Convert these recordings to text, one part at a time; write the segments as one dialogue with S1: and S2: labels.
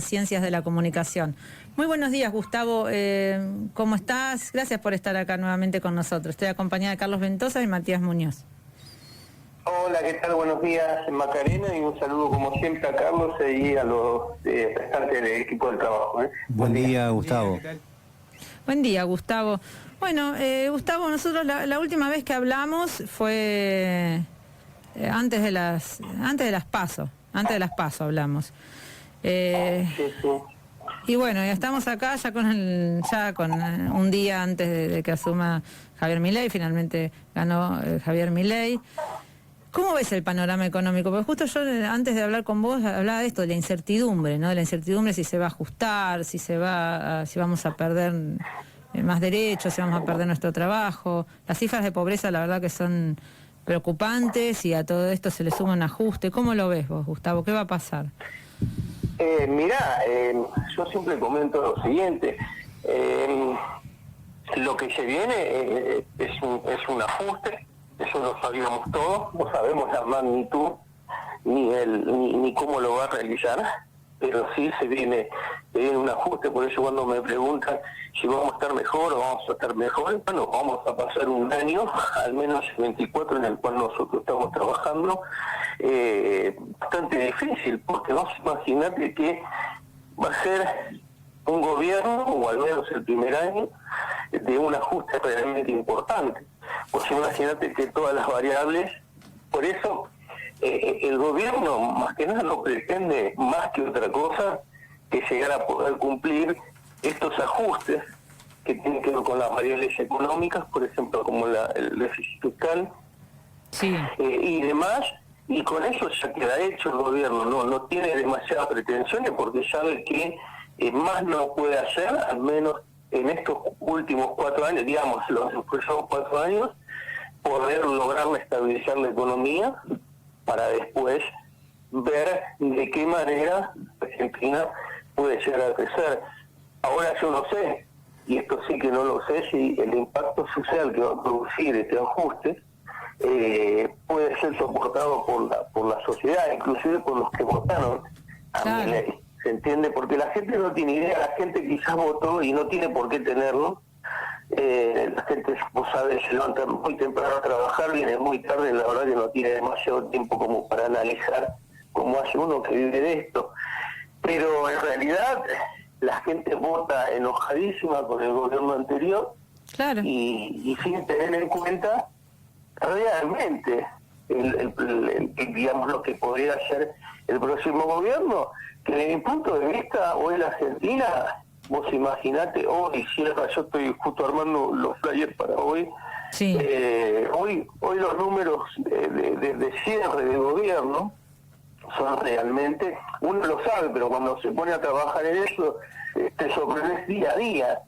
S1: Ciencias de la Comunicación. Muy buenos días, Gustavo. ¿Cómo estás? Gracias por estar acá nuevamente con nosotros. Estoy acompañada de Carlos Ventosa y Matías Muñoz.
S2: Hola, ¿qué tal? Buenos días, Macarena, y un saludo como siempre a Carlos y a los restantes del equipo del trabajo.
S3: Buen día, Gustavo.
S1: Buen día, Gustavo. Bueno, Gustavo, nosotros la última vez que hablamos fue antes de las PASO. Antes de las PASO hablamos.
S2: Sí.
S1: Y bueno, ya estamos acá ya con un día antes de que asuma Javier Milei. Finalmente ganó Javier Milei. ¿Cómo ves el panorama económico? Porque justo yo antes de hablar con vos hablaba de esto, de la incertidumbre, ¿no? De la incertidumbre si se va a ajustar, si vamos a perder más derechos, si vamos a perder nuestro trabajo. Las cifras de pobreza la verdad que son preocupantes y a todo esto se le suma un ajuste. ¿Cómo lo ves vos, Gustavo? ¿Qué va a pasar?
S2: Mirá, yo siempre comento lo siguiente. Lo que se viene es un ajuste, eso lo sabíamos todos, no sabemos la magnitud ni cómo lo va a realizar, pero sí se viene un ajuste. Por eso cuando me preguntan si vamos a estar mejor o vamos a estar mejor, bueno, vamos a pasar un año, al menos 24, en el cual nosotros estamos trabajando, bastante difícil, porque vos imaginate que va a ser un gobierno, o al menos el primer año, de un ajuste realmente importante. Pues imagínate que todas las variables, por eso el gobierno más que nada no pretende más que otra cosa que llegar a poder cumplir estos ajustes que tienen que ver con las variables económicas, por ejemplo como el déficit fiscal,
S1: sí,
S2: y demás, y con eso ya queda hecho el gobierno, no tiene demasiadas pretensiones porque sabe que más no puede hacer, al menos en estos últimos 4 años, digamos, los próximos 4 años, poder lograr estabilizar la economía para después ver de qué manera Argentina puede llegar a crecer. Ahora yo no sé, y esto sí que no lo sé, si el impacto social que va a producir este ajuste puede ser soportado por la sociedad, inclusive por los que votaron a Milei. ¿Se entiende? Porque la gente no tiene idea, la gente quizás votó y no tiene por qué tenerlo. La gente, vos sabés, se levanta muy temprano a trabajar, viene muy tarde, la verdad que no tiene demasiado tiempo como para analizar cómo hace uno que vive de esto. Pero en realidad la gente vota enojadísima con el gobierno anterior,
S1: claro,
S2: y sin tener en cuenta realmente digamos lo que podría ser el próximo gobierno, que desde mi punto de vista hoy la Argentina, vos imaginate, hoy cierra, yo estoy justo armando los flyers para hoy,
S1: sí.
S2: Hoy los números de cierre de gobierno son realmente, uno lo sabe, pero cuando se pone a trabajar en eso, te sorprendes día a día.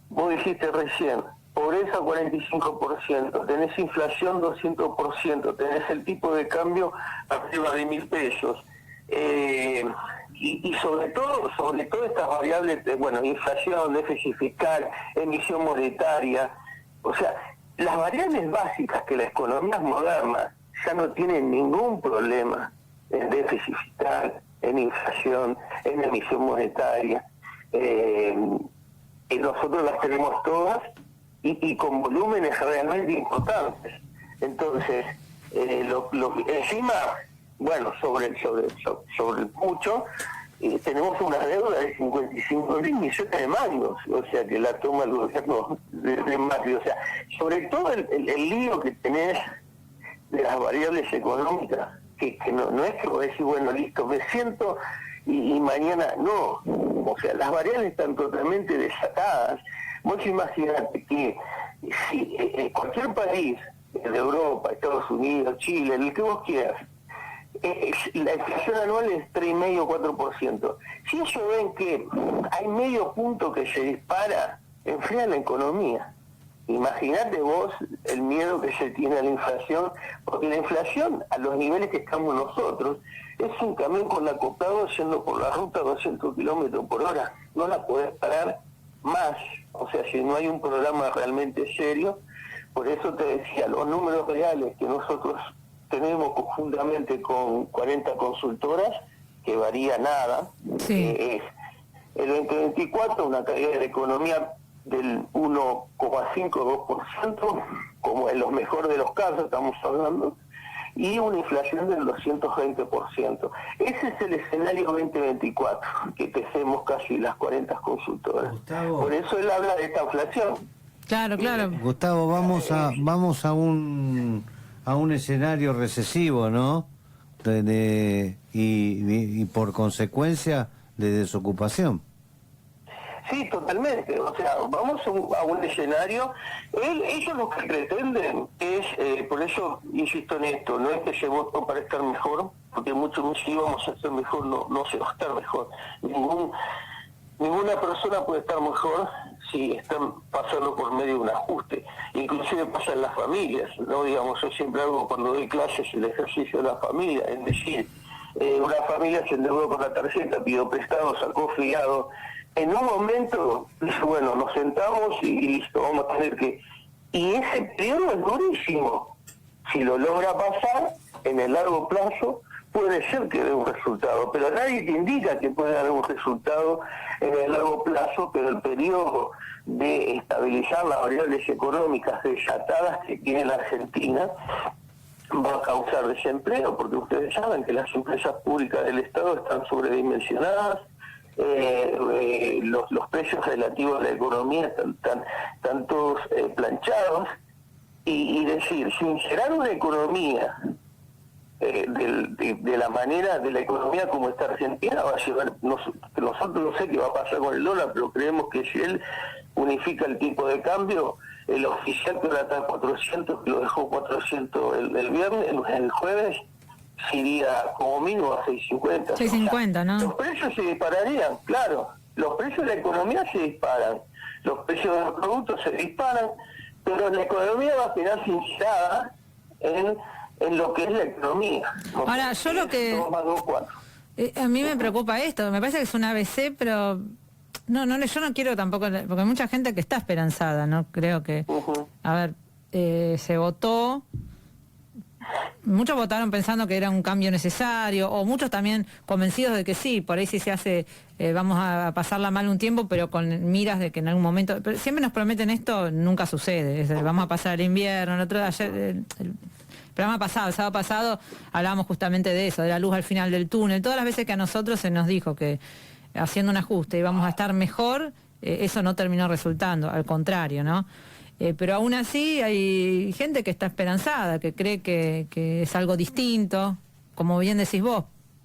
S2: Vos dijiste recién, pobreza 45%, tenés inflación 200%, tenés el tipo de cambio arriba de 1.000 pesos. Y sobre todo estas variables, inflación, déficit fiscal, emisión monetaria, o sea, las variables básicas que las economías modernas ya no tienen ningún problema en déficit fiscal, en inflación, en emisión monetaria, y nosotros las tenemos todas y con volúmenes realmente importantes. Entonces, encima, bueno, sobre el mucho, tenemos una deuda de 55.000 millones de mangos, o sea, que la toma el gobierno de Macri. O sea, sobre todo el lío que tenés de las variables económicas, que no es que vos decís, bueno, listo, me siento y mañana no. O sea, las variables están totalmente desatadas. Vos imaginate que si cualquier país de Europa, Estados Unidos, Chile, el que vos quieras, la inflación anual es 3,5-4%. Si ellos ven que hay medio punto que se dispara, enfría la economía. Imagínate vos el miedo que se tiene a la inflación, porque la inflación a los niveles que estamos nosotros es un camión con acoplado yendo por la ruta a 200 kilómetros por hora. No la podés parar más. O sea, si no hay un programa realmente serio, por eso te decía, los números reales que nosotros tenemos conjuntamente con 40 consultoras que varía nada,
S1: Sí.
S2: es el 2024 una caída de la economía del 1,5-2%, como en los mejores de los casos estamos hablando, y una inflación del 220%. Ese es el escenario 2024, que tejemos casi las 40 consultoras.
S3: Gustavo.
S2: Por eso él habla de esta inflación.
S1: Claro, claro.
S3: Gustavo, vamos a un escenario recesivo, ¿no? Y por consecuencia de desocupación.
S2: Sí, totalmente. O sea, vamos a un escenario. Ellos lo que pretenden es, por eso insisto en esto, no es que se votó para estar mejor, porque muchos si vamos a estar mejor, no se va a estar mejor. Ninguna persona puede estar mejor si están pasando por medio de un ajuste. Inclusive pasa en las familias, ¿no? Digamos, yo siempre hago cuando doy clases el ejercicio de la familia, es decir, una familia se endeudó con la tarjeta, pidió prestado, sacó fiado. En un momento, dice, bueno, nos sentamos y listo, vamos a tener que... Y ese periodo es durísimo. Si lo logra pasar, en el largo plazo, puede ser que dé un resultado, pero nadie te indica que puede dar un resultado en el largo plazo, pero el periodo de estabilizar las variables económicas desatadas que tiene la Argentina va a causar desempleo, porque ustedes saben que las empresas públicas del Estado están sobredimensionadas, los precios relativos a la economía están todos planchados, y decir, sincerar una economía de la manera de la economía como está Argentina va a llevar, nosotros no sé qué va a pasar con el dólar, pero creemos que si él unifica el tipo de cambio, el oficial que ahora está a 400, que lo dejó 400 el viernes, el jueves, se iría como mínimo a 650.
S1: 650, ¿no?
S2: Los precios se dispararían, claro. Los precios de la economía se disparan. Los precios de los productos se disparan, pero la economía va a quedar cinchada en lo que es la economía.
S1: Ahora, yo lo que...
S2: 2 más 2, 4.
S1: A mí me preocupa esto, me parece que es un ABC, pero yo no quiero tampoco, porque hay mucha gente que está esperanzada, ¿no? Creo que, a ver, se votó, muchos votaron pensando que era un cambio necesario, o muchos también convencidos de que sí, por ahí sí se hace, vamos a pasarla mal un tiempo, pero con miras de que en algún momento, pero siempre nos prometen esto, nunca sucede, vamos a pasar el invierno, el otro ayer... el programa pasado, el sábado pasado, hablábamos justamente de eso, de la luz al final del túnel. Todas las veces que a nosotros se nos dijo que haciendo un ajuste íbamos a estar mejor, eso no terminó resultando, al contrario, ¿no? Pero aún así hay gente que está esperanzada, que cree que es algo distinto, como bien decís vos,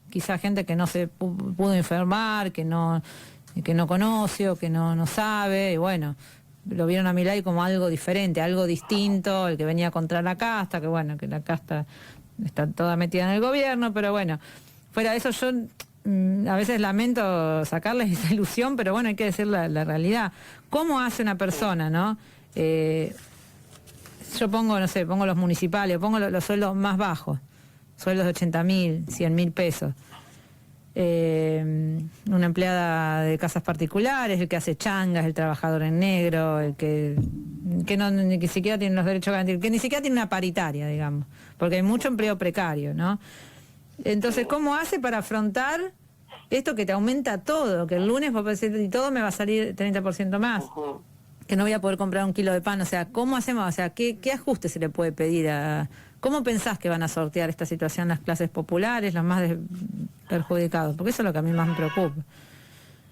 S1: quizá gente que no se pudo enfermar, que no conoce o que no sabe, y bueno... Lo vieron a Milei como algo diferente, algo distinto, el que venía contra la casta, que bueno, que la casta está toda metida en el gobierno, pero bueno, fuera de eso yo a veces lamento sacarles esa ilusión, pero bueno, hay que decir la realidad. ¿Cómo hace una persona, no? Yo pongo, no sé, pongo los municipales, pongo los sueldos más bajos, sueldos de 80.000, 100.000 pesos. Una empleada de casas particulares, el que hace changas, el trabajador en negro, el que ni siquiera tiene los derechos garantidos, que ni siquiera tiene una paritaria, digamos, porque hay mucho empleo precario, ¿no? Entonces, ¿cómo hace para afrontar esto que te aumenta todo? Que el lunes vos decir, y todo me va a salir 30% más, que no voy a poder comprar un kilo de pan, o sea, ¿cómo hacemos? O sea, ¿qué ajuste se le puede pedir a... ¿Cómo pensás que van a sortear esta situación las clases populares, los más perjudicados? Porque eso es lo que a mí más me preocupa.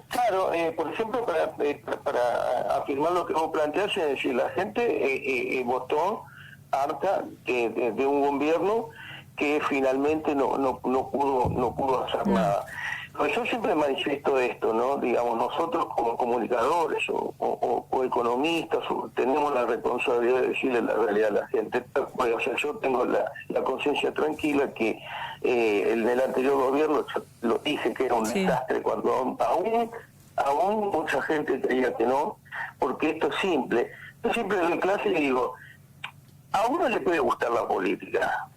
S2: Claro, por ejemplo, para afirmar lo que vos planteás, es decir, la gente votó harta de un gobierno que finalmente no pudo hacer nada. Pues yo siempre manifiesto esto, ¿no? Digamos, nosotros como comunicadores o economistas tenemos la responsabilidad de decirle la realidad a la gente. O sea, yo tengo la conciencia tranquila que en el anterior gobierno lo dije que era un desastre, cuando aún mucha gente creía que no, porque esto es simple. Yo siempre en clase le digo, a uno le puede gustar la política,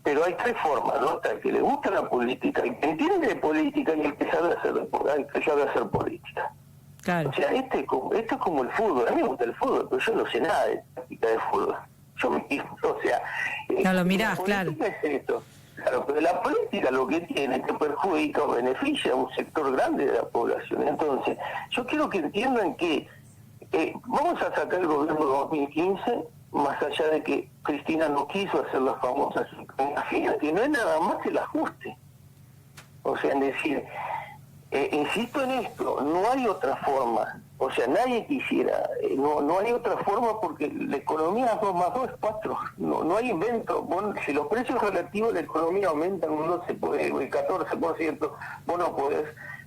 S2: pero hay tres formas, ¿no? Está el que le gusta la política, el que entiende de política y el que sabe hacer política.
S1: Claro.
S2: O sea, esto es como el fútbol. A mí me gusta el fútbol, pero yo no sé nada de táctica de fútbol. Yo me o sea...
S1: No lo mirás, claro.
S2: Es esto. Claro, pero la política lo que tiene es que perjudica o beneficia a un sector grande de la población. Entonces, yo quiero que entiendan que vamos a sacar el gobierno de 2015, más allá de que Cristina no quiso hacer las famosas iconografías, que no es nada más que el ajuste. O sea, es decir, insisto en esto, no hay otra forma. O sea, nadie quisiera, no hay otra forma porque la economía 2 más 2 es 4. No hay invento. Bueno, si los precios relativos de la economía aumentan un 12, el 14%, vos no podés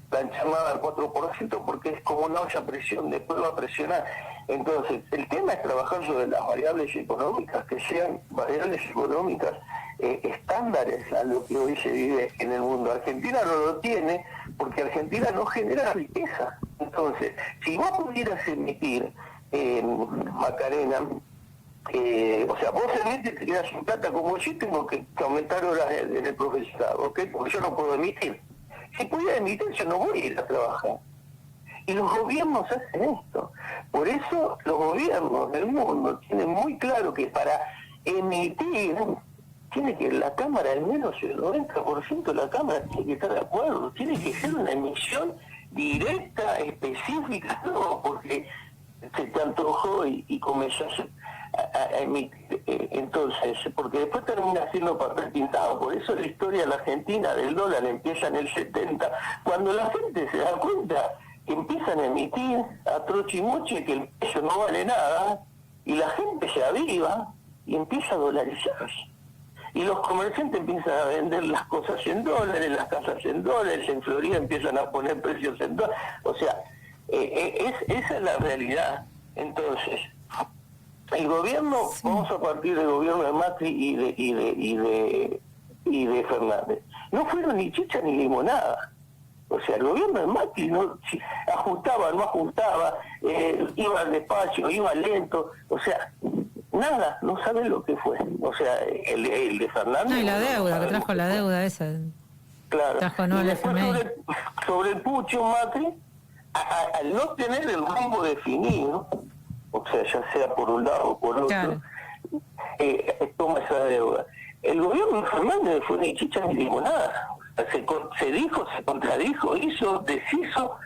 S2: planchar nada al 4% porque es como una olla a presión, después va a presionar. Entonces, el tema es trabajar sobre las variables económicas, que sean variables económicas estándares a lo que hoy se vive en el mundo. Argentina no lo tiene porque Argentina no genera riqueza. Entonces, si vos pudieras emitir, Macarena, o sea, vos emites, te quedas sin plata, como yo tengo que aumentar horas en el profesorado, ¿ok? Porque yo no puedo emitir. Si pudiera emitir, yo no voy a ir a trabajar. Y los gobiernos hacen esto. Por eso los gobiernos del mundo tienen muy claro que para emitir, tiene que la Cámara, al menos el 90% de la Cámara tiene que estar de acuerdo, tiene que ser una emisión directa, específica, no porque se te antojó y comenzás a emitir. Entonces, porque después termina siendo papel pintado. Por eso la historia de la Argentina del dólar empieza en el 70, cuando la gente se da cuenta que empiezan a emitir a troche y moche, que el peso no vale nada, y la gente se aviva y empieza a dolarizarse. Y los comerciantes empiezan a vender las cosas en dólares, las casas en dólares, en Florida empiezan a poner precios en dólares. O sea, esa es la realidad. Entonces, el gobierno, sí, vamos a partir del gobierno de Macri y de Fernández. No fueron ni chicha ni limonada. O sea, el gobierno de Macri no ajustaba, no ajustaba, iba despacio, iba lento, o sea, nada, no saben lo que fue. O sea, el de Fernández...
S1: No, y la deuda, que trajo la deuda esa.
S2: Claro.
S1: Trajo no el FMI.
S2: Sobre el pucho Macri, al no tener el rumbo definido, o sea, ya sea por un lado o por otro, claro, toma esa deuda. El gobierno de Fernández fue ni chicha ni limonada. Se dijo, se contradijo, hizo, deshizo,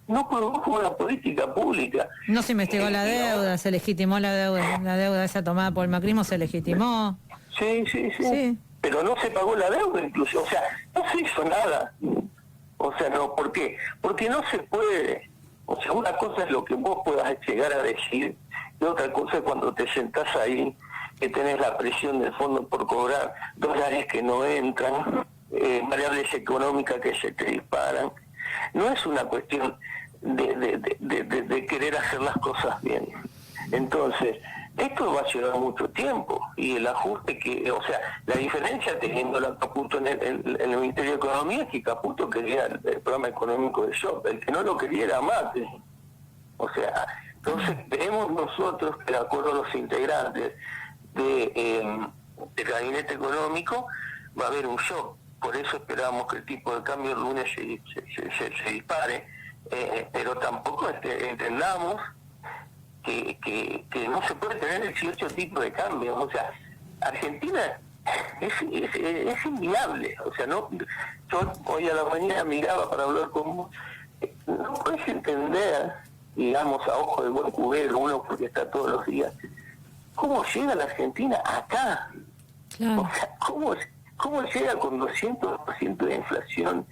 S2: no produjo una política pública.
S1: No se investigó la deuda, se legitimó la deuda esa tomada por el macrismo se legitimó.
S2: Sí. Pero no se pagó la deuda incluso, o sea, no se hizo nada. O sea, no, ¿por qué? Porque no se puede. O sea, una cosa es lo que vos puedas llegar a decir, y otra cosa es cuando te sentás ahí, que tenés la presión del fondo por cobrar, dólares que no entran, variables económicas que se te disparan. No es una cuestión de querer hacer las cosas bien. Entonces, esto va a llevar mucho tiempo, y el ajuste o sea, la diferencia teniendo a Caputo en el Ministerio de Economía es que Caputo quería el programa económico de Shop, el que no lo quería era Macri. O sea, entonces creemos nosotros que de acuerdo a los integrantes del gabinete económico va a haber un shock. Por eso esperamos que el tipo de cambio el lunes se dispare, pero tampoco entendamos que no se puede tener 18 tipos de cambio. O sea, Argentina es inviable. O sea, no, yo hoy a la mañana miraba para hablar con vos, no puedes entender, digamos, a ojo de buen cubero, uno porque está todos los días, cómo llega la Argentina acá. Claro. O sea, ¿Cómo llega con 200% de inflación?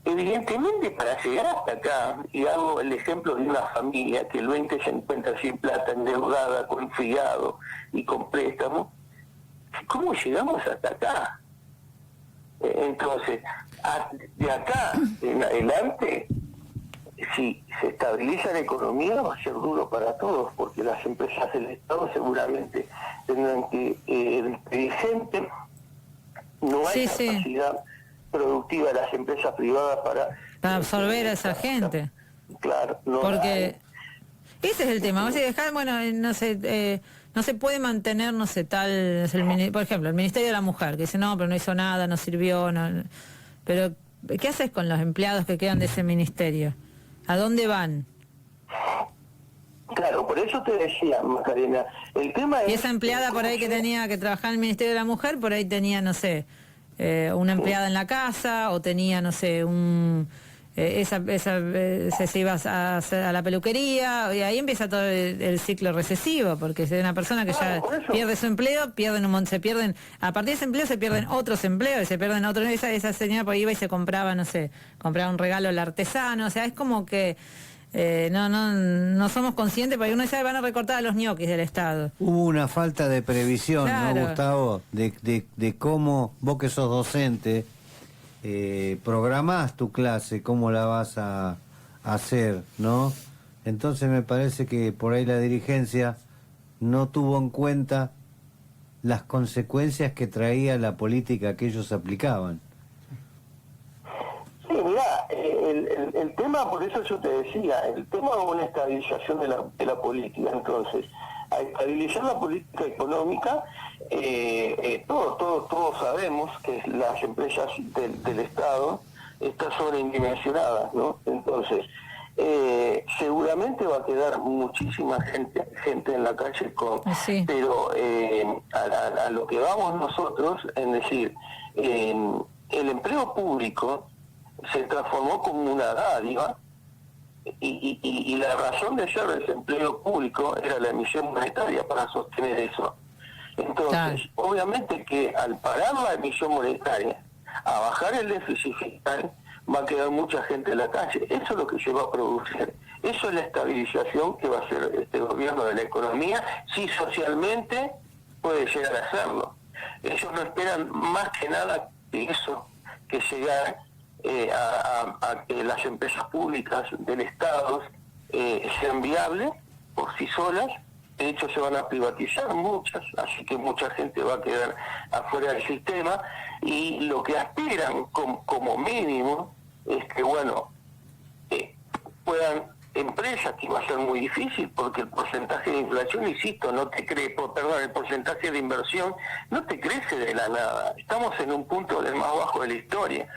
S2: Evidentemente, para llegar hasta acá, y hago el ejemplo de una familia que el 20 se encuentra sin plata, endeudada, con fiado y con préstamo, ¿cómo llegamos hasta acá? Entonces, de acá en adelante, si se estabiliza la economía, va a ser duro para todos, porque las empresas del Estado seguramente tendrán que despedir gente. No hay capacidad productiva de las empresas privadas para
S1: absorber a esa gente.
S2: Claro, no.
S1: Porque ese es el tema. O sea, dejar, bueno, no se puede mantener, no sé, por ejemplo, el Ministerio de la Mujer, que dice, no, pero no hizo nada, no sirvió, no. Pero, ¿qué haces con los empleados que quedan de ese ministerio? ¿A dónde van?
S2: Claro, por eso te decía, Macarena, el tema es...
S1: Y esa empleada por ahí que tenía que trabajar en el Ministerio de la Mujer, por ahí tenía, no sé, una empleada en la casa, o tenía, no sé, se iba a la peluquería, y ahí empieza todo el ciclo recesivo, porque es una persona que ya pierde su empleo, a partir de ese empleo se pierden otros empleos, y se pierden otros. Esa señora por ahí iba y se compraba, no sé, compraba un regalo al artesano, o sea, es como que no somos conscientes, porque uno dice, van a recortar a los ñoquis del Estado.
S3: Hubo una falta de previsión,
S1: Claro.
S3: ¿no, Gustavo? De cómo, vos que sos docente, programás tu clase, cómo la vas a hacer, ¿no? Entonces me parece que por ahí la dirigencia no tuvo en cuenta las consecuencias que traía la política que ellos aplicaban.
S2: Sí, mirá, el tema, por eso yo te decía, el tema es una estabilización de la política. Entonces, a estabilizar la política económica, todos sabemos que las empresas del Estado están sobredimensionadas, ¿no? Entonces, seguramente va a quedar muchísima gente en la calle
S1: Sí.
S2: pero a lo que vamos nosotros, es decir, el empleo público se transformó como una dádiva, y la razón de ser del empleo público era la emisión monetaria para sostener eso. Entonces,
S1: Claro.
S2: obviamente que al parar la emisión monetaria, a bajar el déficit fiscal, va a quedar mucha gente en la calle. Eso es lo que se va a producir. Eso es la estabilización que va a hacer este gobierno de la economía, si socialmente puede llegar a hacerlo. Ellos no esperan más que nada que eso, que llegar a que las empresas públicas del Estado sean viables por sí solas. De hecho, se van a privatizar muchas, así que mucha gente va a quedar afuera del sistema, y lo que aspiran como mínimo es que, bueno, puedan empresas, que va a ser muy difícil porque el porcentaje de inflación, insisto, el porcentaje de inversión no te crece de la nada. Estamos en un punto del más bajo de la historia,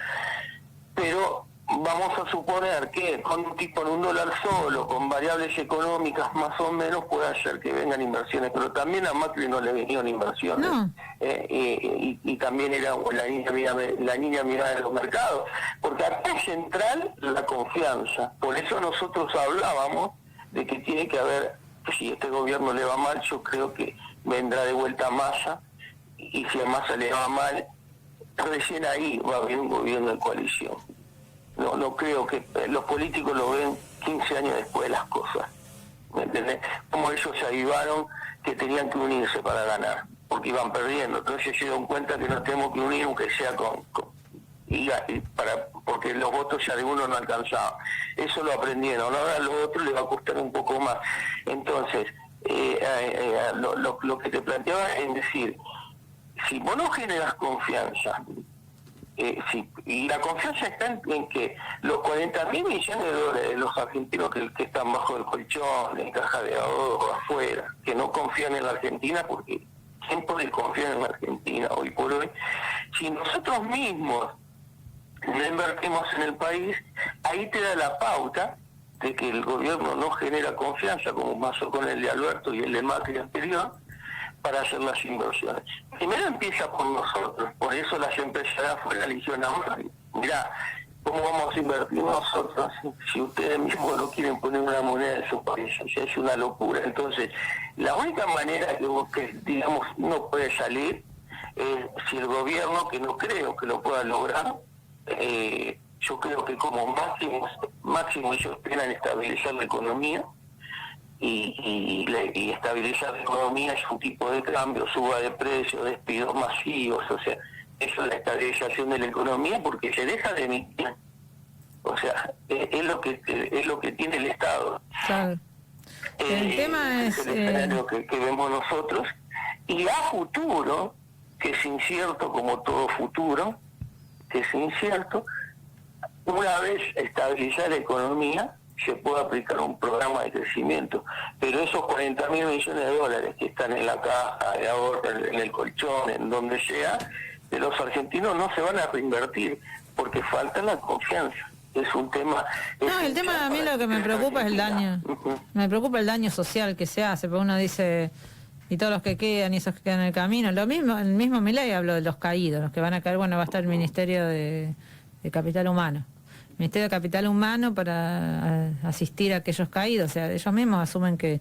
S2: pero vamos a suponer que con un dólar solo, con variables económicas más o menos, puede hacer que vengan inversiones, pero también a Macri no le venían inversiones.
S1: No.
S2: Y también era la niña mirada de los mercados, porque acá es central la confianza. Por eso nosotros hablábamos de que tiene que haber, si este gobierno le va mal, yo creo que vendrá de vuelta Massa, y si a Massa le va mal, recién ahí va a haber un gobierno de coalición. No creo que los políticos lo ven 15 años después de las cosas, ¿me entendés? Como ellos se avivaron que tenían que unirse para ganar, porque iban perdiendo. Entonces se dieron cuenta que nos tenemos que unir, aunque sea porque los votos ya de uno no alcanzaban. Eso lo aprendieron. Ahora a los otros les va a costar un poco más. Entonces, lo que te planteaba es decir, si vos no generas confianza, y la confianza está en que los 40.000 millones de dólares de los argentinos que están bajo el colchón, en caja de ahorro, afuera, que no confían en la Argentina, porque ¿quién puede confiar en la Argentina hoy por hoy? Si nosotros mismos no invertimos en el país, ahí te da la pauta de que el gobierno no genera confianza, como pasó con el de Alberto y el de Macri anterior, para hacer las inversiones. Primero empieza por nosotros, por eso las empresas de afuera eligieron a Macri. Mirá, ¿cómo vamos a invertir nosotros si ustedes mismos no quieren poner una moneda en su país? O sea, es una locura. Entonces, la única manera que digamos, uno puede salir es si el gobierno, que no creo que lo pueda lograr, yo creo que como máximo ellos esperan estabilizar la economía, y estabilizar la economía es un tipo de cambio, suba de precios, despidos masivos, o sea, eso es la estabilización de la economía, porque se deja de emitir, o sea, es lo que tiene el Estado.
S1: Claro. El tema es
S2: el escenario que vemos nosotros, y a futuro, que es incierto como todo futuro, que es incierto, una vez estabilizar la economía, se puede aplicar un programa de crecimiento, pero esos 40.000 millones de dólares que están en la caja de ahorro, en el colchón, en donde sea, de los argentinos no se van a reinvertir, porque falta la confianza. Es un tema...
S1: No, el tema a mí lo que me preocupa es el daño. Me preocupa el daño social que se hace, porque uno dice, y todos los que quedan y esos que quedan en el camino. Lo mismo, el mismo Milei habló de los caídos, los que van a caer. Bueno, va a estar el Ministerio de Capital Humano. Ministerio de Capital Humano para asistir a aquellos caídos. O sea, ellos mismos asumen que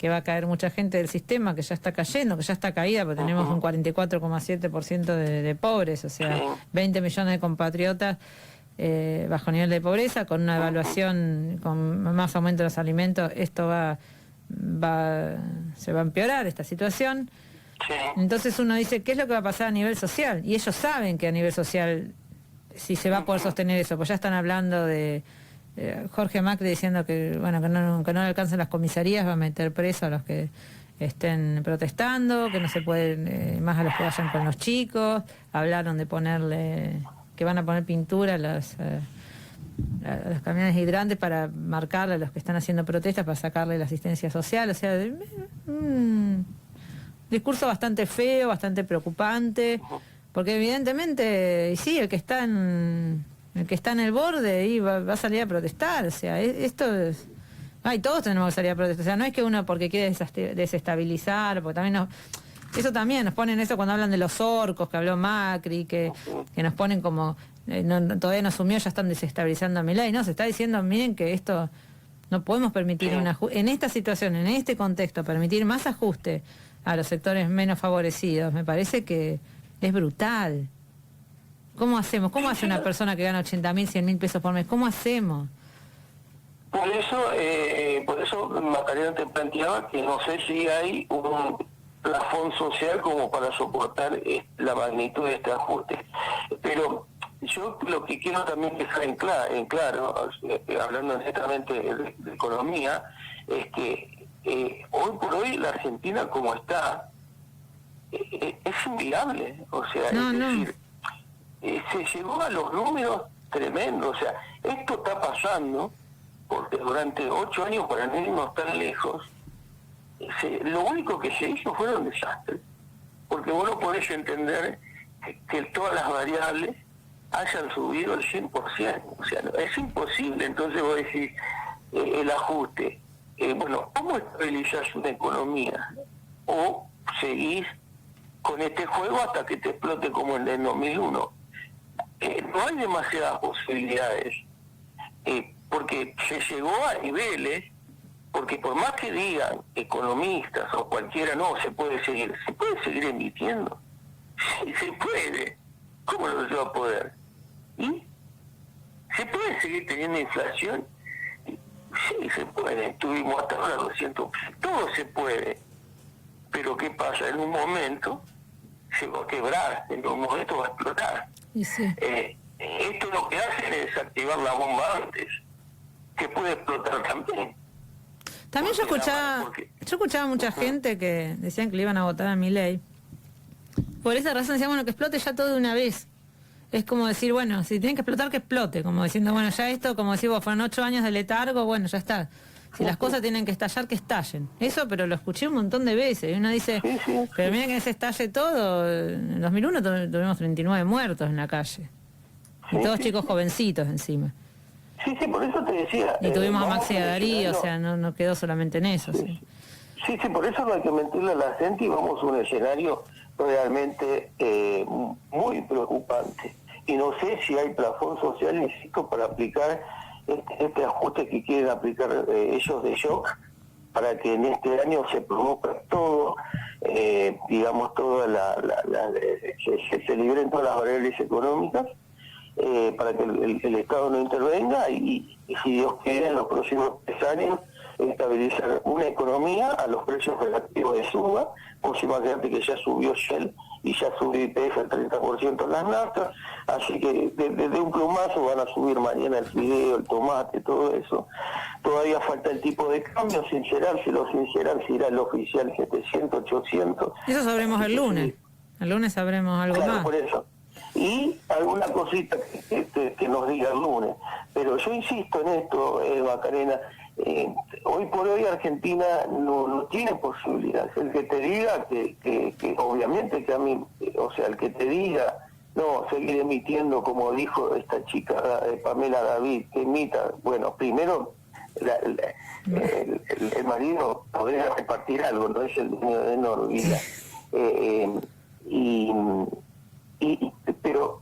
S1: va a caer mucha gente del sistema, que ya está cayendo, que ya está caída, porque tenemos un 44,7% de pobres, o sea, 20 millones de compatriotas bajo nivel de pobreza, con una evaluación, con más aumento de los alimentos, esto se va a empeorar esta situación. Entonces uno dice, ¿qué es lo que va a pasar a nivel social? Y ellos saben que a nivel social, si se va a poder sostener eso, pues ya están hablando de Jorge Macri diciendo que bueno que no le alcancen las comisarías, va a meter preso a los que estén protestando, que no se pueden más a los que vayan con los chicos. Hablaron de que van a poner pintura a los camiones hidrantes para marcarle a los que están haciendo protestas, para sacarle la asistencia social. O sea, discurso bastante feo, bastante preocupante, porque evidentemente, y sí, el que está en el borde y va a salir a protestar. O sea, esto es... Ay, todos tenemos que salir a protestar. O sea, no es que uno porque quiere desestabilizar, porque también eso también nos ponen eso cuando hablan de los orcos, que habló Macri, que nos ponen como... todavía no asumió, ya están desestabilizando a Milei. No, se está diciendo, miren que esto... No podemos permitir en esta situación, en este contexto, permitir más ajuste a los sectores menos favorecidos. Me parece que es brutal. ¿Cómo hacemos? ¿Cómo hace una persona que gana 80.000, 100.000 pesos por mes? ¿Cómo hacemos?
S2: Por eso Macarena te planteaba que no sé si hay un plafón social como para soportar la magnitud de este ajuste. Pero yo lo que quiero también dejar en claro, hablando netamente de economía, es que hoy por hoy la Argentina como está es inviable. O sea, decir, se llegó a los números tremendos. O sea, esto está pasando porque durante 8 años, para no irnos tan lejos, lo único que se hizo fueron desastres. Porque vos no podés entender que todas las variables hayan subido el 100%. O sea, es imposible. Entonces vos decís, el ajuste. Bueno, ¿cómo estabilizás una economía? O seguís con este juego hasta que te explote como el del 2001. No hay demasiadas posibilidades, porque se llegó a niveles, porque por más que digan economistas o cualquiera, no, se puede seguir emitiendo. Sí, se puede. ¿Cómo no se va a poder? ¿Y? ¿Se puede seguir teniendo inflación? Sí, se puede. Tuvimos hasta ahora 200%. Todo se puede. Pero ¿qué pasa? En un momento se va a quebrar, en un momento va a explotar.
S1: Y sí.
S2: Esto lo que hace es desactivar la bomba antes, que puede explotar también.
S1: También yo escuchaba mucha gente que decían que le iban a votar a Milei. Por esa razón decían, bueno, que explote ya todo de una vez. Es como decir, bueno, si tienen que explotar, que explote. Como diciendo, bueno, ya esto, como decís vos, fueron 8 años de letargo, bueno, ya está. Si las cosas tienen que estallar, que estallen. Eso, pero lo escuché un montón de veces. Y uno dice, pero mira que se estalle todo. En 2001 tuvimos 39 muertos en la calle. Y todos chicos jovencitos encima.
S2: Sí, por eso te decía.
S1: Y tuvimos a Maxi y a Darío, o sea, no quedó solamente en eso. Sí,
S2: por eso no hay que mentirle a la gente y vamos a un escenario realmente muy preocupante. Y no sé si hay plafón social, insisto, para aplicar este ajuste que quieren aplicar ellos de shock, para que en este año se produzca todo, digamos, toda se liberen todas las variables económicas, para que el Estado no intervenga y si Dios quiere, en los próximos 3 años estabilizar una economía a los precios relativos de suba. Vos imaginate que ya subió Shell y ya subió YPF el 30% en las naftas, así que desde un plumazo van a subir mañana el fideo, el tomate, todo eso. Todavía falta el tipo de cambio, sincerarse irá el oficial 700, 800.
S1: Eso sabremos el lunes. El lunes sabremos algo más.
S2: Por eso. Y alguna cosita que nos diga el lunes. Pero yo insisto en esto, Macarena, hoy por hoy Argentina no tiene posibilidades. El que te diga que obviamente que a mí, o sea, el que te diga, no, seguir emitiendo como dijo esta chica Pamela David, que emita, bueno, primero el marido podría repartir algo, no es el dueño de Norvila. Pero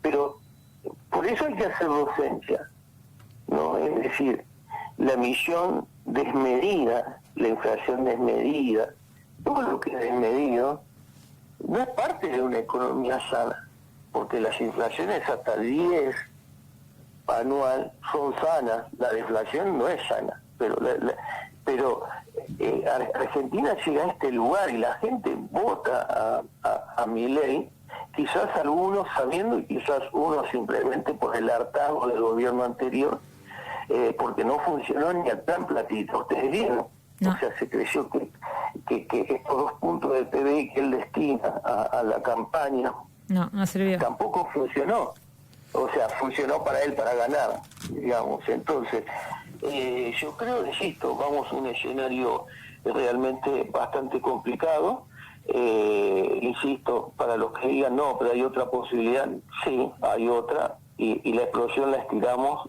S2: por eso hay que hacer docencia, ¿no? Es decir, la emisión desmedida, la inflación desmedida, todo lo que es desmedido no es parte de una economía sana, porque las inflaciones hasta 10 anual son sanas, la deflación no es sana, pero Argentina llega a este lugar y la gente vota a Milei, quizás algunos sabiendo y quizás unos simplemente por el hartazgo del gobierno anterior, porque no funcionó ni al plan platito, ustedes vieron. No. O sea, se creyó que estos 2 puntos de PBI que él destina a la campaña
S1: no sirvió.
S2: Tampoco funcionó. O sea, funcionó para él para ganar, digamos. Entonces, yo creo, insisto, vamos a un escenario realmente bastante complicado. Insisto, para los que digan no, pero hay otra posibilidad, sí, hay otra, y la explosión la estiramos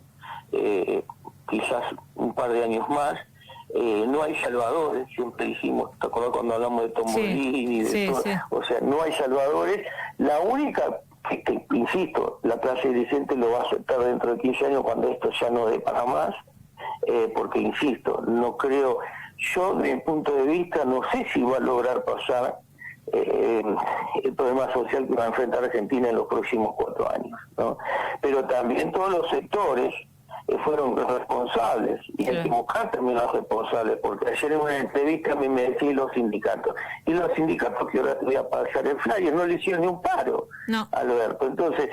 S2: quizás un par de años más. No hay salvadores, siempre dijimos, ¿te acuerdas cuando hablamos de Tomolini y de todo? Sí. O sea, no hay salvadores. La única que, insisto, la clase dirigente lo va a aceptar dentro de 15 años cuando esto ya no dé para más, porque, insisto, no creo, yo desde mi punto de vista no sé si va a lograr pasar el problema social que va a enfrentar Argentina en los próximos 4 años, ¿no? Pero también todos los sectores fueron responsables, y hay que buscar también los responsables, porque ayer en una entrevista a mí me decían los sindicatos, y los sindicatos que ahora te voy a pasar el flyer no le hicieron ni un paro, Alberto. Entonces,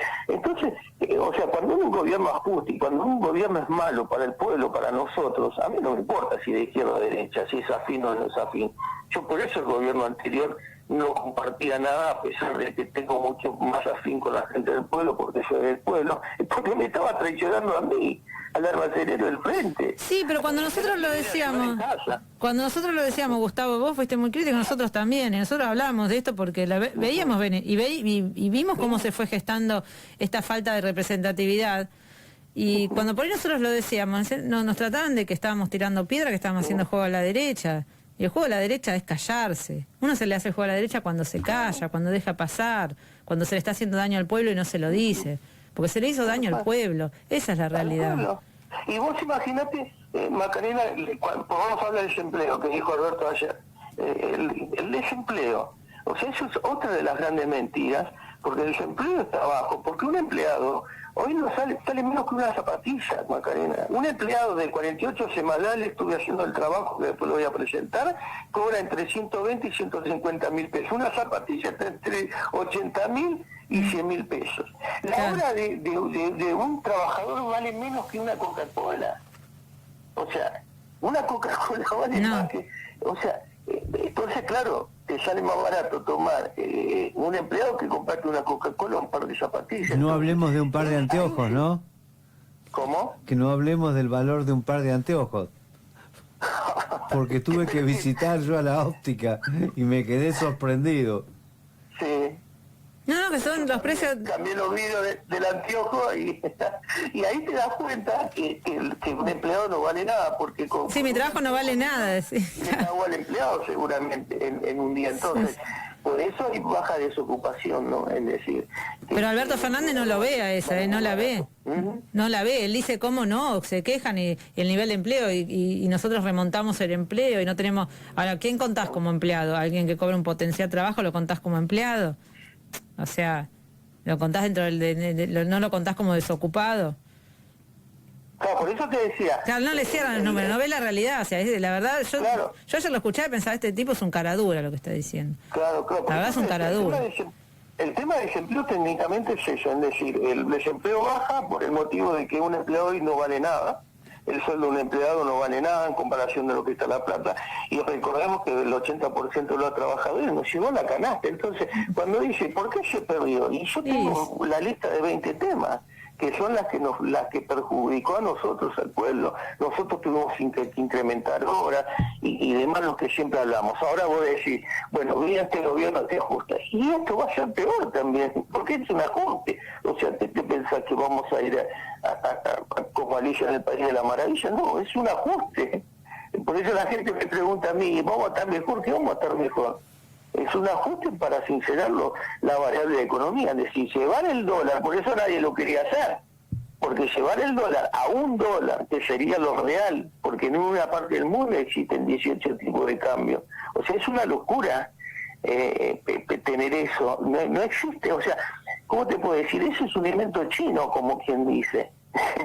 S2: o sea, cuando un gobierno es justo y cuando un gobierno es malo para el pueblo, para nosotros, a mí no me importa si de izquierda o de derecha, si es afín o no es afín. Yo por eso el gobierno anterior no compartía nada, a pesar de que tengo mucho más afín con la gente del pueblo, porque soy del pueblo, porque me estaba traicionando a mí, al almacenero del frente.
S1: Sí, pero cuando nosotros lo decíamos, Gustavo, vos fuiste muy crítico, nosotros también, y nosotros hablábamos de esto porque veíamos venir, y vimos cómo se fue gestando esta falta de representatividad. Y cuando por ahí nosotros lo decíamos, nos trataban de que estábamos tirando piedra, que estábamos haciendo juego a la derecha. Y el juego a la derecha es callarse. Uno se le hace el juego a la derecha cuando se calla, cuando deja pasar, cuando se le está haciendo daño al pueblo y no se lo dice. Porque se le hizo daño al pueblo. Esa es la realidad.
S2: Y vos imaginate, Macarena, vamos a hablar del desempleo, que dijo Alberto ayer. El desempleo. O sea, eso es otra de las grandes mentiras, porque el desempleo está bajo. Porque un empleado hoy no sale menos que una zapatilla, Macarena. Un empleado de 48 semanales, estuve haciendo el trabajo que después lo voy a presentar, cobra entre 120 y 150 mil pesos. Una zapatilla está entre 80 mil y 100 mil pesos. La hora de un trabajador vale menos que una Coca-Cola. O sea, una Coca-Cola vale más que... O sea, entonces, claro, te sale más barato tomar un empleado que comprarte una Coca-Cola o un par de zapatillas.
S3: No hablemos de un par de anteojos, ¿no?
S2: ¿Cómo?
S3: Que no hablemos del valor de un par de anteojos. Porque tuve que visitar yo a la óptica y me quedé sorprendido.
S2: Sí.
S1: No, que son los precios...
S2: Cambié los vídeos del anteojo y ahí te das cuenta que un empleado no vale nada, porque...
S1: Sí, mi trabajo no vale nada. Sí.
S2: Le pago al empleado seguramente en un día, entonces... Por eso hay baja desocupación, ¿no? Es decir...
S1: Pero Alberto Fernández no lo ve a esa, no la ve. No la ve, él dice cómo no, se quejan y el nivel de empleo y nosotros remontamos el empleo y no tenemos... Ahora, ¿quién contás como empleado? ¿Alguien que cobra un potencial trabajo lo contás como empleado? O sea, ¿lo contás dentro no lo contás como desocupado?
S2: Claro, por eso te decía...
S1: Claro, no le cierran el número, no ve la realidad, o sea, la verdad, yo ayer lo escuchaba y pensaba, este tipo es un caradura lo que está diciendo.
S2: Claro.
S1: La verdad es un caradura.
S2: El tema de desempleo técnicamente es eso, es decir, el desempleo baja por el motivo de que un empleado hoy no vale nada, el sueldo de un empleado no vale nada en comparación de lo que está la plata, y recordemos que el 80% de los trabajadores nos llevó la canasta. Entonces, cuando dice, ¿por qué se perdió? Y yo tengo la lista de 20 temas que son las que perjudicó a nosotros, al pueblo. Nosotros tuvimos que incrementar horas y demás, lo que siempre hablamos. Ahora vos decís, bueno, mira, este gobierno te ajusta, y esto va a ser peor también, porque es un ajuste. O sea, ¿te pensás que vamos a ir como Alicia en el País de la Maravilla? No, es un ajuste. Por eso la gente me pregunta a mí, ¿vamos a estar mejor? ¿Qué vamos a estar mejor? Es un ajuste para sincerarlo, la variable de economía. Es decir, llevar el dólar, por eso nadie lo quería hacer, porque llevar el dólar a $1, que sería lo real, porque en ninguna parte del mundo existen 18 tipos de cambio. O sea, es una locura tener eso. No existe, o sea, ¿cómo te puedo decir? Eso es un invento chino, como quien dice.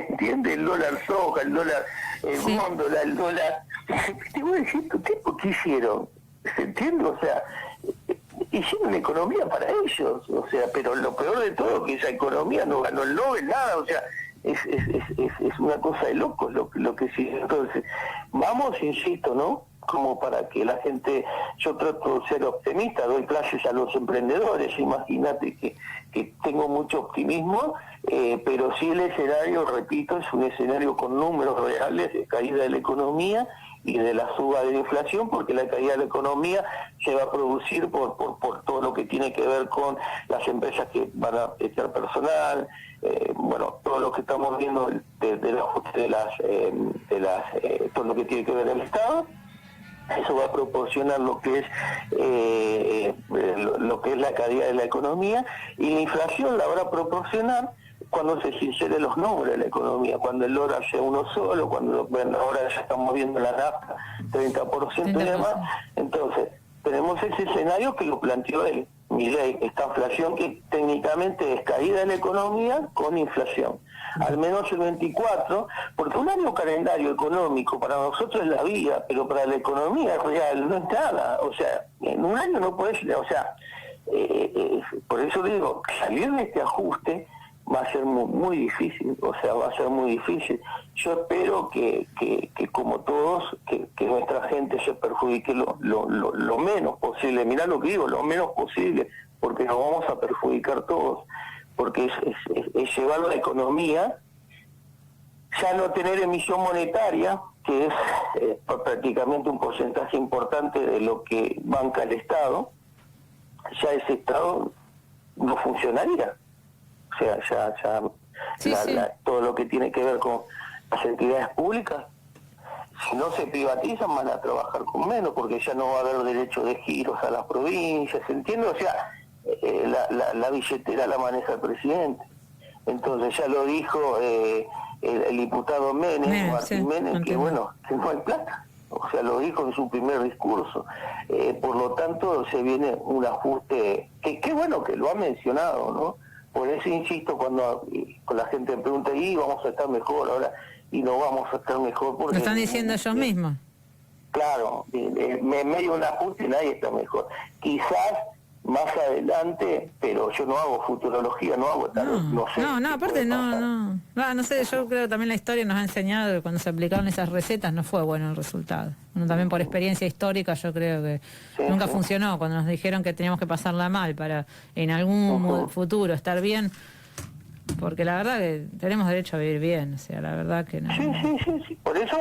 S2: ¿Entiendes? El dólar soja, el dólar góndola, el dólar... Te voy a decir, ¿estos tipos qué hicieron? ¿Se entiende? O sea, hicieron economía para ellos, o sea, pero lo peor de todo es que esa economía no ganó el Nobel, nada, o sea, es una cosa de locos lo que sigue. Entonces, vamos, insisto, ¿no? Como para que la gente, yo trato de ser optimista, doy clases a los emprendedores, imagínate que tengo mucho optimismo, pero sí el escenario, repito, es un escenario con números reales de caída de la economía y de la suba de la inflación, porque la caída de la economía se va a producir por todo lo que tiene que ver con las empresas que van a echar personal, bueno, todo lo que estamos viendo todo lo que tiene que ver el Estado. Eso va a proporcionar lo que es la caída de la economía, y la inflación la va a proporcionar cuando se sincere los números de la economía, cuando el dólar sea uno solo, cuando ahora ya estamos viendo la nafta 30% y demás. Entonces, tenemos ese escenario que lo planteó él, Milei, esta inflación que técnicamente es caída de la economía con inflación. Al menos el 24, porque un año calendario económico para nosotros es la vida, pero para la economía real no es nada. O sea, en un año no puedes, o sea, por eso digo, salir de este ajuste va a ser muy difícil, o sea, va a ser muy difícil. Yo espero que como todos, que nuestra gente se perjudique lo menos posible. Mirá lo que digo, lo menos posible, porque nos vamos a perjudicar todos, porque es llevar la economía, ya no tener emisión monetaria, que es prácticamente un porcentaje importante de lo que banca el Estado. Ya ese Estado no funcionaría. O sea, todo lo que tiene que ver con las entidades públicas, si no se privatizan, van a trabajar con menos, porque ya no va a haber derecho de giros a las provincias, ¿entiendes? O sea, la billetera la maneja el presidente. Entonces ya lo dijo el diputado Martín Menem, que bueno, que no hay plata. O sea, lo dijo en su primer discurso. Por lo tanto, se viene un ajuste, que bueno que lo ha mencionado, ¿no? Por eso insisto, cuando con la gente me pregunta, y vamos a estar mejor ahora, y no vamos a estar mejor porque...
S1: Lo están diciendo ellos mismos.
S2: Claro, en medio de un ajuste nadie está mejor. Quizás más adelante, pero yo no hago futurología, no hago tal, no sé.
S1: No, aparte no sé, yo creo que también la historia nos ha enseñado que cuando se aplicaron esas recetas no fue bueno el resultado. Uno también por experiencia histórica yo creo que nunca funcionó. Cuando nos dijeron que teníamos que pasarla mal para en algún futuro estar bien, porque la verdad que tenemos derecho a vivir bien, o sea, la verdad que no.
S2: Sí. Por eso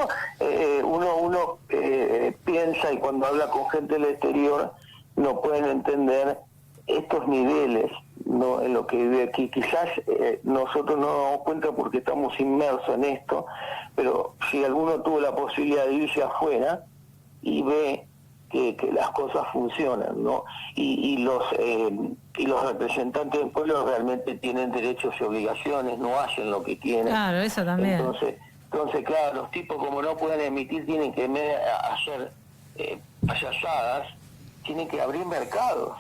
S2: uno piensa, y cuando habla con gente del exterior no pueden entender estos niveles, ¿no? En lo que vive aquí. Quizás nosotros no nos damos cuenta porque estamos inmersos en esto, pero si alguno tuvo la posibilidad de irse afuera y ve que las cosas funcionan, ¿no? Y los representantes del pueblo realmente tienen derechos y obligaciones, no hacen lo que tienen.
S1: Claro, eso también.
S2: Entonces claro, los tipos como no pueden emitir, tienen que hacer payasadas, tienen que abrir mercados,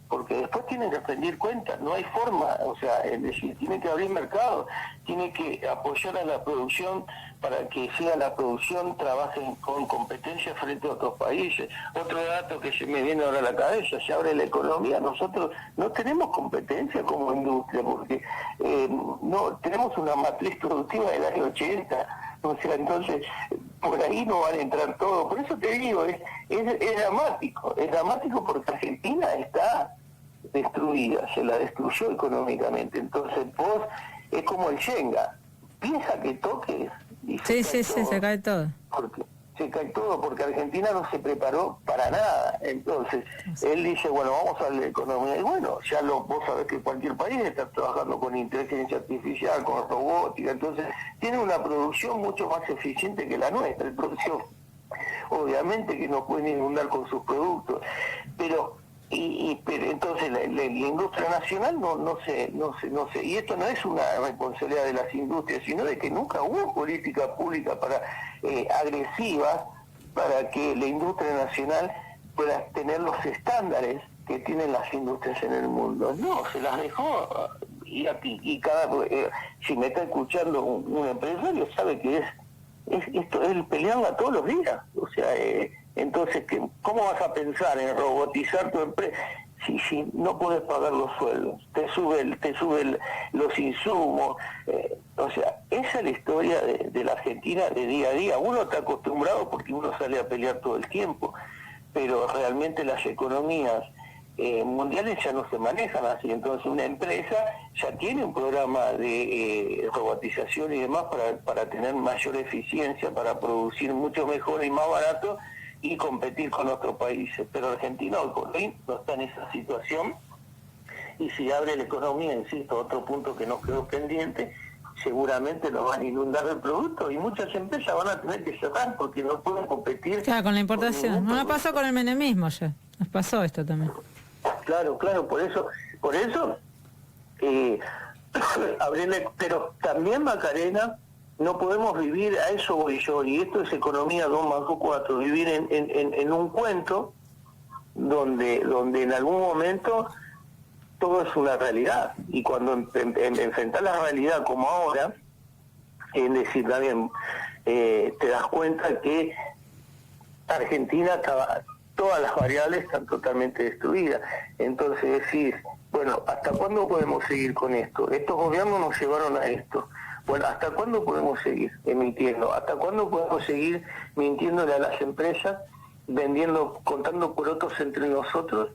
S2: porque después tienen que rendir cuentas, no hay forma, o sea, es decir, tienen que abrir mercados, tienen que apoyar a la producción para que sea la producción, trabajen con competencia frente a otros países. Otro dato que se me viene ahora a la cabeza, se abre la economía, nosotros no tenemos competencia como industria, porque no tenemos una matriz productiva del año 80, o sea, entonces por ahí no van a entrar todos. Por eso te digo, es dramático porque Argentina está destruida, se la destruyó económicamente. Entonces vos es como el Shenga, piensa que toques y
S1: Sí, se cae todo.
S2: porque se cae todo, porque Argentina no se preparó para nada. Entonces él dice, bueno, vamos a la economía, y bueno, ya vos sabés que cualquier país está trabajando con inteligencia artificial, con robótica, entonces tiene una producción mucho más eficiente que la nuestra. El producción obviamente que no pueden inundar con sus productos, pero pero entonces la industria nacional no sé, y esto no es una responsabilidad de las industrias, sino de que nunca hubo política pública para agresiva para que la industria nacional pueda tener los estándares que tienen las industrias en el mundo. No, se las dejó, y cada si me está escuchando un empresario sabe que esto es pelearla todos los días, o sea, entonces, ¿cómo vas a pensar en robotizar tu empresa si no puedes pagar los sueldos? Te sube los insumos. O sea, esa es la historia de la Argentina de día a día. Uno está acostumbrado porque uno sale a pelear todo el tiempo, pero realmente las economías mundiales ya no se manejan así. Entonces una empresa ya tiene un programa de robotización y demás para tener mayor eficiencia, para producir mucho mejor y más barato y competir con otros países. Pero Argentina hoy por hoy no está en esa situación, y si abre la economía, insisto, otro punto que nos quedó pendiente, seguramente nos van a inundar de productos y muchas empresas van a tener que cerrar porque no pueden competir.
S1: Claro, con la importación. No nos pasó con el menemismo ya, nos pasó esto también.
S2: Claro, por eso pero también, Macarena, no podemos vivir, a eso voy yo, y esto es economía 2 más 2, 4, vivir en un cuento donde en algún momento todo es una realidad, y cuando enfrentar la realidad como ahora, es decir, también te das cuenta que Argentina todas las variables están totalmente destruidas. Entonces decís, bueno, ¿hasta cuándo podemos seguir con esto? Estos gobiernos nos llevaron a esto. Bueno, ¿hasta cuándo podemos seguir mintiendo? ¿Hasta cuándo podemos seguir mintiéndole a las empresas, vendiendo, contando porotos entre nosotros?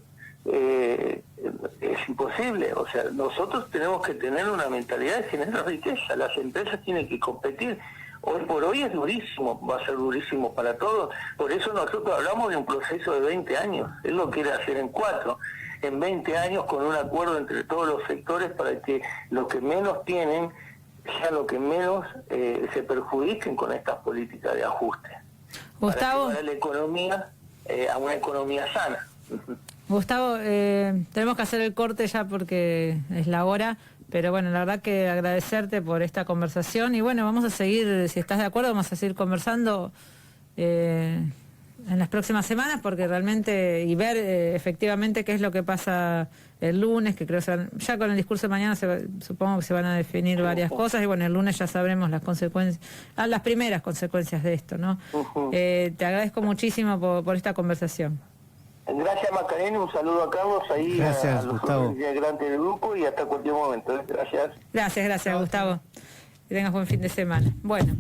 S2: Es imposible. O sea, nosotros tenemos que tener una mentalidad de generar riqueza. Las empresas tienen que competir. Hoy por hoy es durísimo, va a ser durísimo para todos. Por eso nosotros hablamos de un proceso de 20 años. Él lo quiere hacer en 4. En 20 años, con un acuerdo entre todos los sectores para que los que menos tienen sean los que menos se perjudiquen con estas políticas de ajuste.
S1: Gustavo,
S2: para la economía a una economía sana.
S1: Gustavo, tenemos que hacer el corte ya porque es la hora, pero bueno, la verdad que agradecerte por esta conversación y bueno, vamos a seguir, si estás de acuerdo, vamos a seguir conversando en las próximas semanas porque realmente, y ver efectivamente qué es lo que pasa el lunes, que creo que ya con el discurso de mañana supongo que se van a definir varias cosas y bueno, el lunes ya sabremos las consecuencias, las primeras consecuencias de esto, ¿no? Te agradezco muchísimo por esta conversación.
S2: Gracias, Macarena, un saludo a Carlos, ahí
S3: gracias,
S2: a los
S3: Gustavo.
S2: integrantes del grupo y hasta cualquier momento. Gracias.
S1: Gracias, Gustavo. Que tengas buen fin de semana. Bueno,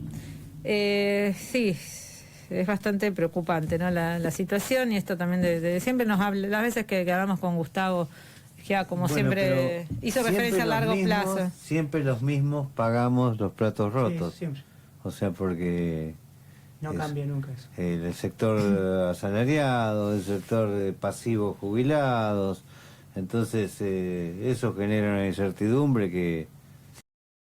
S1: sí, es bastante preocupante, ¿no? La situación y esto también de siempre nos habla, las veces que hablamos con Gustavo, ya como bueno, siempre hizo referencia a largo plazo.
S3: Siempre los mismos pagamos los platos rotos.
S4: Sí, siempre.
S3: O sea, porque...
S4: No cambia nunca eso.
S3: El sector asalariado, el sector de pasivos jubilados, entonces eso genera una incertidumbre que